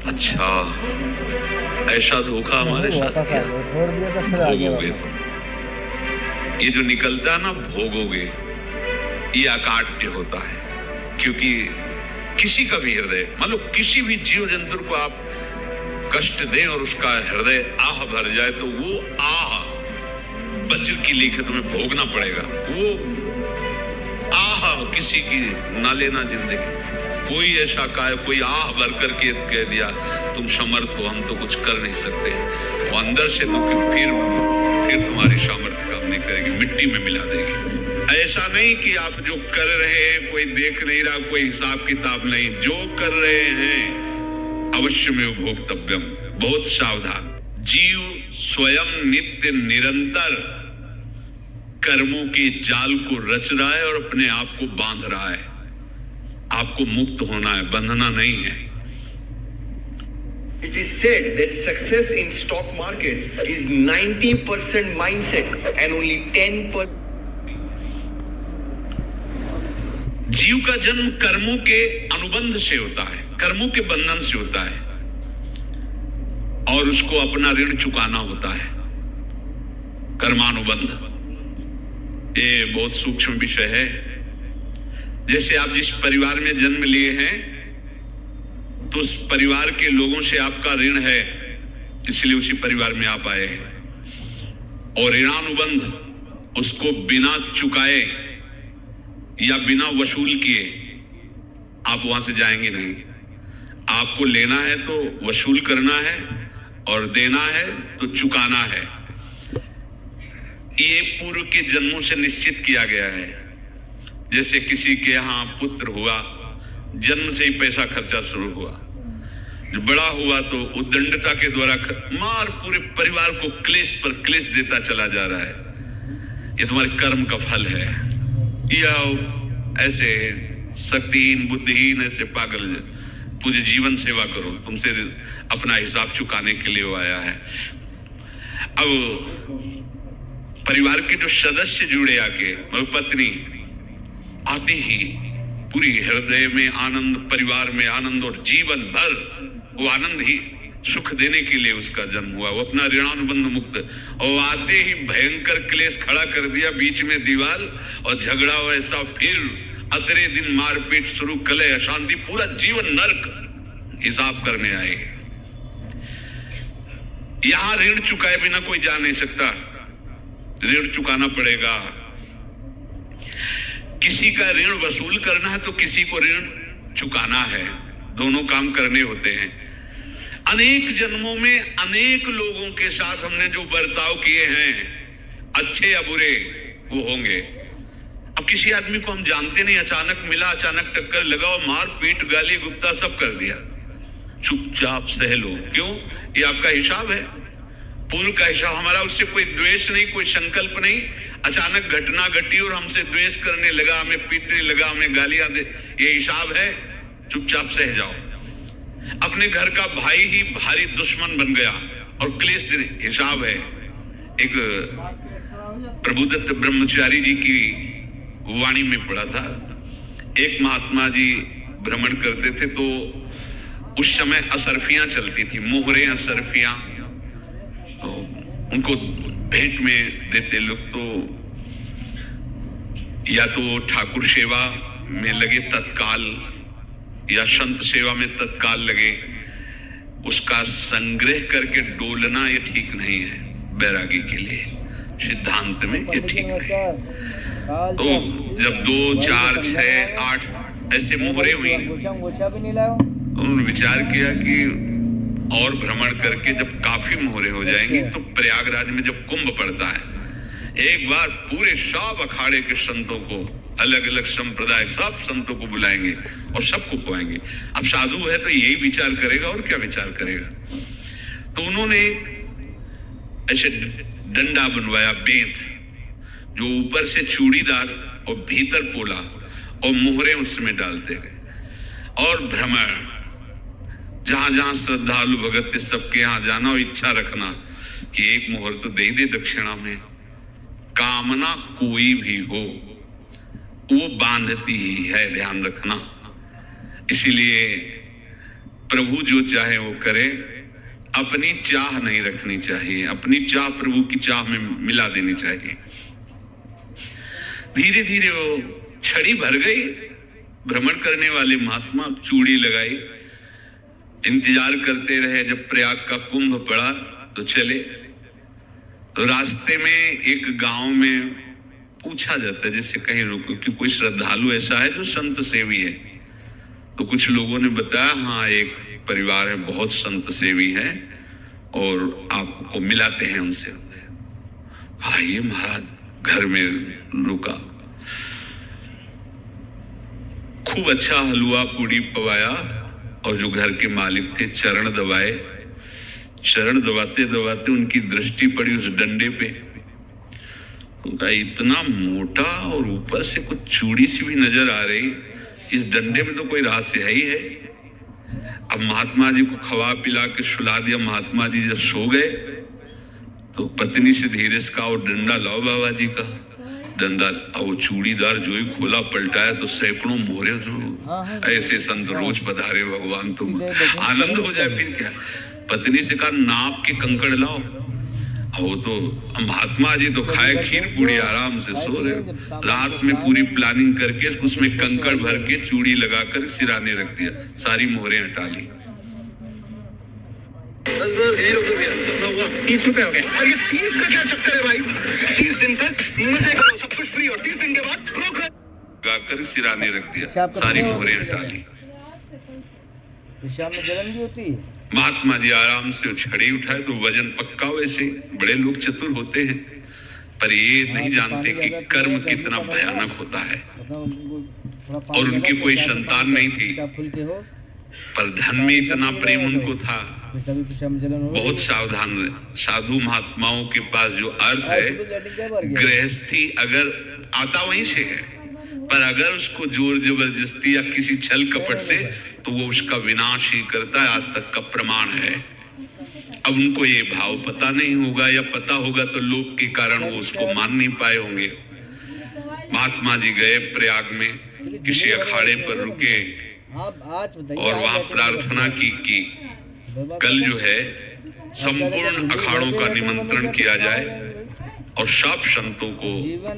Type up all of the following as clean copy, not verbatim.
अच्छा, ऐसा धोखा हमारे साथ वापस आ किया। गए, छोड़ दिया तो फिर आगे भोगोगे वापस। तुम, ये जो निकलता है ना भोगोगे, ये अकाट्य होता है। क्योंकि किसी का भी हृदय, मान लो किसी भी जीव जंतु को आप कष्ट दें और उसका हृदय आह भर जाए, तो वो आह वज्र की लेखे तुम्हें भोगना पड़ेगा। वो आह किसी की ना लेना जिंदगी। कोई ऐसा कहा, कोई आह भर करके कह दिया तुम समर्थ हो, हम तो कुछ कर नहीं सकते, वो अंदर से तो फिर तुम्हारी सामर्थ्य काम नहीं करेगी, मिट्टी में मिला देगी। ऐसा नहीं कि आप जो कर रहे हैं कोई देख नहीं रहा, कोई हिसाब किताब नहीं, जो कर रहे हैं अवश्य में भोक्तव्यम। बहुत सावधान। जीव स्वयं नित्य निरंतर कर्मों के जाल को रच रहा है और अपने आप को बांध रहा है। आपको मुक्त होना है, बंधना नहीं है। It is said that success in stock markets is 90% mindset and only 10%. जीव का जन्म कर्मों के अनुबंध से होता है, कर्मों के बंधन से होता है, और उसको अपना ऋण चुकाना होता है। कर्मानुबंध ये बहुत सूक्ष्म विषय है। जैसे आप जिस परिवार में जन्म लिए हैं, तो उस परिवार के लोगों से आपका ऋण है, इसलिए उसी परिवार में आप आए हैं। और ऋणानुबंध उसको बिना चुकाए या बिना वसूल किए आप वहां से जाएंगे नहीं। आपको लेना है तो वसूल करना है, और देना है तो चुकाना है। ये पूर्व के जन्मों से निश्चित किया गया है। जैसे किसी के यहाँ पुत्र हुआ, जन्म से ही पैसा खर्चा शुरू हुआ, जो बड़ा हुआ तो उद्दंडता के द्वारा मार पूरे परिवार को क्लेश पर क्लेश देता चला जा रहा है। ये तुम्हारे कर्म का फल है। या ऐसे शक्तिहीन बुद्धिहीन ऐसे पागल पूरे जीवन सेवा करो, तुमसे अपना हिसाब चुकाने के लिए वो आया है। अब परिवार के जो सदस्य जुड़े आके, पत्नी आती ही पूरी हृदय में आनंद, परिवार में आनंद, और जीवन भर वो आनंद ही सुख देने के लिए उसका जन्म हुआ। वो अपना ऋणानुबंध मुक्त, और आते ही भयंकर क्लेश खड़ा कर दिया, बीच में दीवार और झगड़ा वैसा, फिर अतरे दिन मारपीट शुरू, कलह अशांति, पूरा जीवन नरक हिसाब करने आए। यहां ऋण चुकाए बिना कोई जा नहीं सकता, ऋण चुकाना पड़ेगा। किसी का ऋण वसूल करना है तो किसी को ऋण चुकाना है, दोनों काम करने होते हैं। अनेक जन्मों में अनेक लोगों के साथ हमने जो बर्ताव किए हैं, अच्छे या बुरे, वो होंगे। अब किसी आदमी को हम जानते नहीं, अचानक मिला, अचानक टक्कर लगा और मार पीट गाली गुप्ता सब कर दिया, चुपचाप सह लो। क्यों? ये आपका हिसाब है, पूर्व का हिसाब। हमारा उससे कोई द्वेष नहीं, कोई संकल्प नहीं। अचानक घटना घटी और हमसे द्वेष करने लगा, हमें पीटने लगा, हमें गालियां दे, ये हिसाब है, चुपचाप सह जाओ। अपने घर का भाई ही भारी दुश्मन बन गया और क्लेश देने, हिसाब है। एक प्रभुदत्त ब्रह्मचारी जी की वाणी में पढ़ा था, एक महात्मा जी भ्रमण करते थे, तो उस समय असरफियां चलती थी, मोहरे असरफियां, तो उनको भेंट में देते लोग। तो या तो ठाकुर सेवा में लगे तत्काल, या संत सेवा में तत्काल लगे, उसका संग्रह करके डोलना ये ठीक नहीं है बैरागी के लिए, सिद्धांत में ये ठीक नहीं है। तो जब 2, 4, 6, 8 ऐसे मोहरे हुई, उन्होंने विचार किया कि और भ्रमण करके जब काफी मोहरे हो जाएंगी तो प्रयागराज में जब कुंभ पड़ता है, एक बार पूरे सब अखाड़े के संतों को, अलग अलग संप्रदाय सब संतों को बुलाएंगे और सबको खुआएंगे। अब साधु है तो यही विचार करेगा, और क्या विचार करेगा। तो उन्होंने ऐसे डंडा बनवाया, बेंत, जो ऊपर से चूड़ीदार और भीतर पोला, और मोहरे उसमें डालते गए। और भ्रमण, जहां जहां श्रद्धालु भगत थे सबके यहाँ जाना और इच्छा रखना कि एक मोहर तो दे दे दक्षिणा में। कामना कोई भी हो वो बांधती ही है, ध्यान रखना। इसीलिए प्रभु जो चाहे वो करे, अपनी चाह नहीं रखनी चाहिए, अपनी चाह प्रभु की चाह में मिला देनी चाहिए। धीरे धीरे वो छड़ी भर गई। भ्रमण करने वाले महात्मा चूड़ी लगाई, इंतजार करते रहे जब प्रयाग का कुंभ पड़ा तो चले। तो रास्ते में एक गांव में पूछा जाता है, जैसे कहीं रुको कि कोई श्रद्धालु ऐसा है जो संत सेवी है। तो कुछ लोगों ने बताया, हाँ एक परिवार है बहुत संत सेवी है और आपको मिलाते हैं उनसे। हाँ ये महाराज घर में रुका, खूब अच्छा हलवा पूड़ी पवाया और जो घर के मालिक थे चरण दबाए। चरण दबाते दबाते उनकी दृष्टि पड़ी उस डंडे पे। इतना मोटा और ऊपर से कुछ चूड़ी सी भी नजर आ रही, इस डंडे में तो कोई रहस्य है ही है। अब महात्मा जी को खवा पिला के सुला दिया। महात्मा जी जब सो गए तो पत्नी से धीरे से कहा, वो डंडा लाओ बाबा जी का डंडा। अब वो चूड़ीदार जो ही खोला पलटाया तो सैकड़ों मोहरे। ऐसे संत रोज पधारे भगवान, तुम आनंद हो जाए फिर क्या। पत्नी से कहा नाप के कंकड़ लाओ। वो तो महात्मा जी तो खाए खीर पूरी आराम से सो रहे। रात में पूरी प्लानिंग करके उसमें कंकड़ भर के चूड़ी लगाकर सिराने रख दिया, सारी मोहरें हटा ली। 30 रुपए हो गए। और ये 30 का क्या चक्कर है भाई? 30 दिन से मजे करो, सब कुछ फ्री, और 30 दिन के बाद रोक लगाकर सिराने रख दिया, सारी मोहरें हटा ली। पेशाब में जलन भी होती है। महात्मा जी आराम से छड़ी उठाए तो वजन पक्का। वैसे बड़े लोग चतुर होते हैं, पर ये नहीं जानते कि कर्म कितना भयानक होता है। और उनकी कोई संतान नहीं थी, पर धन में इतना प्रेम उनको था, बहुत सावधान रहे। साधु महात्माओं के पास जो अर्थ है, गृहस्थी अगर आता वहीं से है, पर अगर उसको जोर जबरदस्ती या किसी छल कपट से, तो वो उसका विनाश ही करता है। आज तक का प्रमाण है। अब उनको ये भाव पता नहीं होगा, या पता होगा तो लोभ के कारण वो उसको मान नहीं पाए होंगे। महात्मा जी गए प्रयाग में, किसी अखाड़े पर रुके और वहां प्रार्थना की कि कल जो है संपूर्ण अखाड़ों का निमंत्रण किया जाए और सब संतों को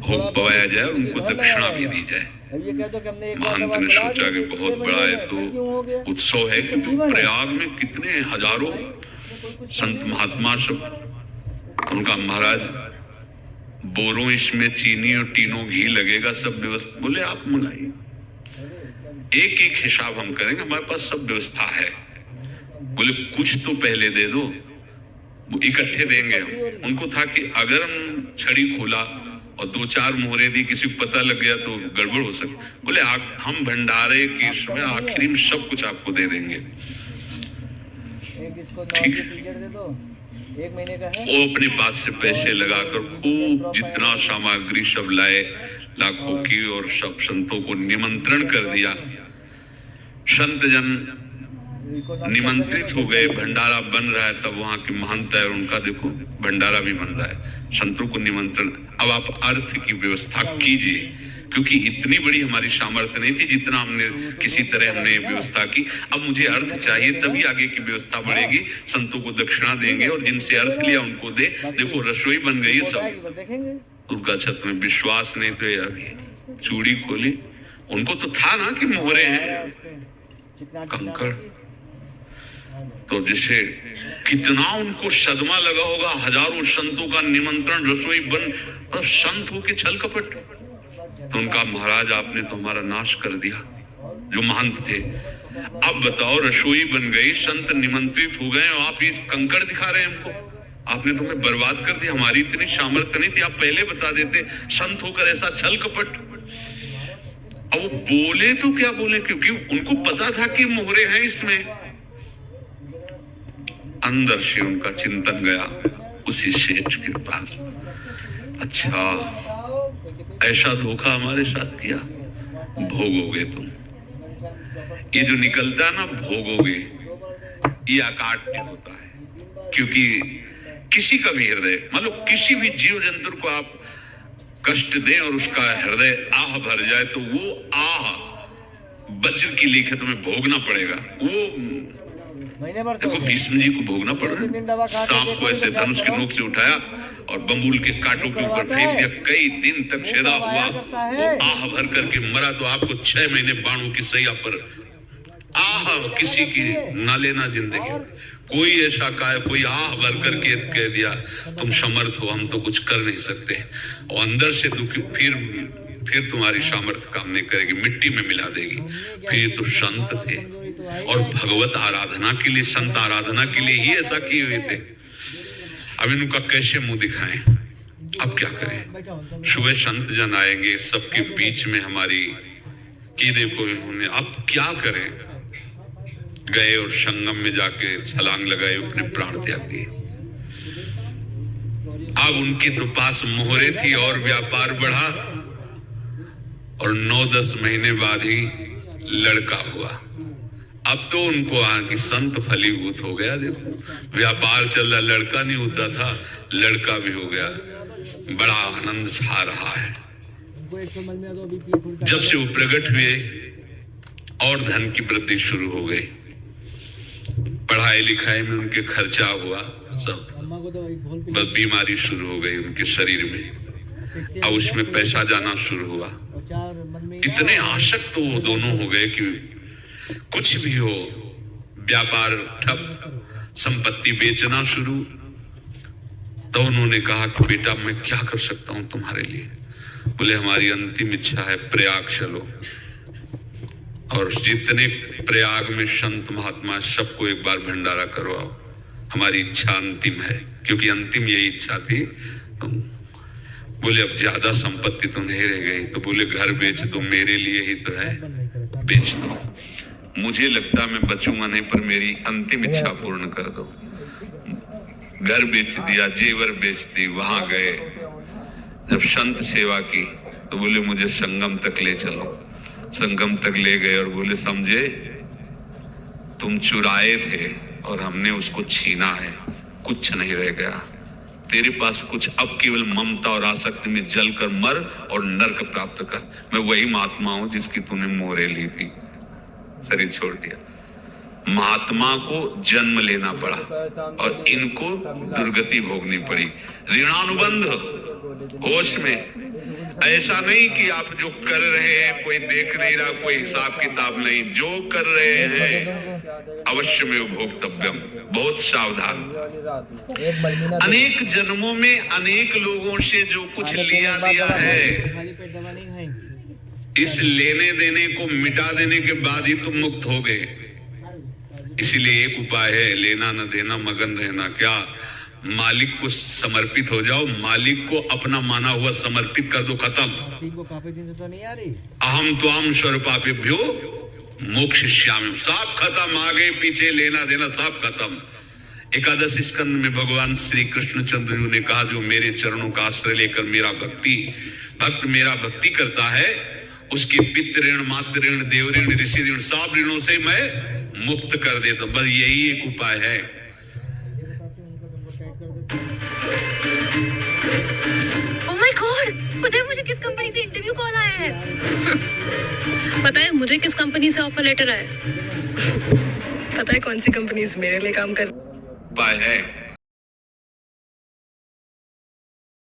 भोग पवाया जाए, उनको दक्षिणा भी दी जाए। महंत ने सोचा कि बहुत बड़ा है तो उत्सव है, क्योंकि प्रयाग में कितने हजारों संत महात्मा सब। उनका महाराज बोरों इसमें चीनी और तीनों घी लगेगा, सब व्यवस्था। बोले आप मंगाइए, एक एक हिसाब हम करेंगे, हमारे पास सब व्यवस्था है। बोले कुछ तो पहले दे दो, वो इकट्ठे देंगे हम। उनको था कि अगर हम छड़ी खोला और 2-4 मोहरे दी, किसी को पता लग गया तो गड़बड़ हो सकती। बोले हम भंडारे के समय आखिरी में सब कुछ आपको दे देंगे। ठीक है। वो अपने पास से पैसे लगाकर खूब जितना सामग्री सब लाए, लाखों की, और सब संतों को निमंत्रण कर दिया। संत जन निमंत्रित हो गए, भंडारा बन रहा है। तब वहां के महंत है, उनका देखो भंडारा भी बन रहा है, संतों को निमंत्रण। अब आप अर्थ की व्यवस्था कीजिए, क्योंकि इतनी बड़ी हमारी सामर्थ्य नहीं थी जितना हमने किसी तरह हमने व्यवस्था की। अब मुझे अर्थ चाहिए, तभी आगे की व्यवस्था बढ़ेगी। संतों को दक्षिणा देंगे और जिनसे अर्थ लिया उनको दे। देखो रसोई बन गई है सब। उनका छत में विश्वास नहीं तो यार चूड़ी खोली। उनको तो था ना कि मोहरे हैं, कंकड़। तो जैसे कितना उनको सदमा लगा होगा, हजारों संतों का निमंत्रण, रसोई बन, और संत हो के छल कपट। तो उनका महाराज आपने तो हमारा नाश कर दिया, जो महंत थे। अब बताओ रसोई बन गई, संत निमंत्रित हो गए, और आप ये कंकड़ दिखा रहे हैं हमको। आपने तो हमें बर्बाद कर दिया, हमारी इतनी सामर्थ्य नहीं थी, आप पहले बता देते। संत होकर ऐसा छल कपट। अब वो बोले तो क्या बोले, क्योंकि उनको पता था कि मोहरे हैं इसमें। अंदर से उनका चिंतन गया उसी सेठ के पास, अच्छा ऐसा धोखा हमारे साथ किया, भोगोगे तुम। ये जो निकलता है ना भोगोगे, ये अकाट्य होता है। क्योंकि किसी का भी हृदय, मतलब किसी भी जीव जंतु को आप कष्ट दें और उसका हृदय आह भर जाए, तो वो आह वज्र की लेखे तुम्हें भोगना पड़ेगा। वो महीने भर से हो देखो गया। भीष्म जी को भोगना पड़ दो-तीन दिन दवा रहा खा के सांप देखो, को ऐसे जांच धनुष के कराओ। नोक से उठाया और बंबूल के कांटों के ऊपर फेंक दिया, कई दिन तक वो छेदा करवाया हुआ, करता वो है। आह भर करके मरा तो आपको 6 महीने बाणों की सैया पर आह किसी की ना लेना जिंदगी। कोई ऐसा कोई आह भर करके कह दिया तुम समर्थ हो, हम तो कुछ कर नहीं सकते, और अंदर से दुखी फिर तुम्हारी सामर्थ्य काम नहीं करेगी, मिट्टी में मिला देगी। फिर तो संत थे और भगवत आराधना के लिए, संत आराधना के लिए ही ऐसा किए हुए थे। अब इनका कैसे मुंह दिखाएं, अब क्या करें। सुबह संत जन आएंगे, सबके बीच में हमारी की देखो इन्होंने, अब क्या करें। गए और संगम में जाके छलांग लगाए, अपने प्राण त्याग दिए। अब उनके तो पास मोहरे थी और व्यापार बढ़ा, और 9-10 महीने बाद ही लड़का हुआ। अब तो उनको कि संत फलीभूत हो गया। देखो व्यापार चल रहा, लड़का नहीं होता था, लड़का भी हो गया, बड़ा आनंद छा रहा है। जब से वो प्रकट हुए और धन की वृद्धि शुरू हो गई, पढ़ाई लिखाई में उनके खर्चा हुआ, सब बस बीमारी शुरू हो गई उनके शरीर में, अब उसमें पैसा जाना शुरू हुआ। इतने आसक्त तो वो दोनों हो गए कि कुछ भी हो, व्यापार ठप, संपत्ति बेचना शुरू। तो उन्होंने कहा कि बेटा मैं क्या कर सकता हूं तुम्हारे लिए। बोले हमारी अंतिम इच्छा है प्रयाग चलो, और जितने प्रयाग में संत महात्मा सबको एक बार भंडारा करवाओ, हमारी इच्छा अंतिम है, क्योंकि अंतिम यही इच्छा थी। बोले अब ज्यादा संपत्ति तो नहीं रह गई, तो बोले घर बेच दो, मेरे लिए ही तो है, बेच दो। मुझे लगता मैं बचूंगा नहीं, पर मेरी अंतिम इच्छा पूर्ण कर दो। घर बेच दिया, जेवर बेच दी। वहां गए, जब संत सेवा की तो बोले मुझे संगम तक ले चलो। संगम तक ले गए और बोले समझे तुम चुराए थे और हमने उसको छीना है, कुछ नहीं रह गया तेरे पास कुछ, अब केवल ममता और आसक्ति में जलकर मर और नरक प्राप्त कर। मैं वही महात्मा हूं जिसकी तूने मोहरे ली थी, शरीर छोड़ दिया। महात्मा को जन्म लेना पड़ा और इनको दुर्गति भोगनी पड़ी। ऋणानुबंध होश में, ऐसा नहीं कि आप जो कर रहे हैं कोई देख नहीं रहा, कोई हिसाब किताब नहीं, जो कर रहे हैं अवश्य में भोक्तव्यम, बहुत सावधान। अनेक जन्मों में अनेक लोगों से जो कुछ लिया दिया है, इस लेने देने को मिटा देने के बाद ही तुम मुक्त हो गए। इसीलिए एक उपाय है, लेना न देना, मगन रहना। क्या? मालिक को समर्पित हो जाओ, मालिक को अपना माना हुआ समर्पित कर दो, खत्म। काफी दिन से तो नहीं आ रही। अहम त्वाम स्वरूपापेभ्यो मोक्षयिष्यामि, सब खत्म, आगे पीछे लेना देना सब खत्म। एकादश स्कंद में भगवान श्री कृष्ण चंद्र ने कहा जो मेरे चरणों का आश्रय लेकर भक्त मेरा भक्ति करता है, उसके पितृ ऋण, मातृ ऋण, देव ऋण, ऋषि ऋण, सब ऋणों से मैं मुक्त कर देता हूं। बस यही एक उपाय है। Oh my God! पता है मुझे किस कंपनी से इंटरव्यू कॉल आया है? पता है मुझे किस कंपनी से ऑफर लेटर आया है? पता है कौन सी कंपनीज मेरे लिए काम कर? उपाय है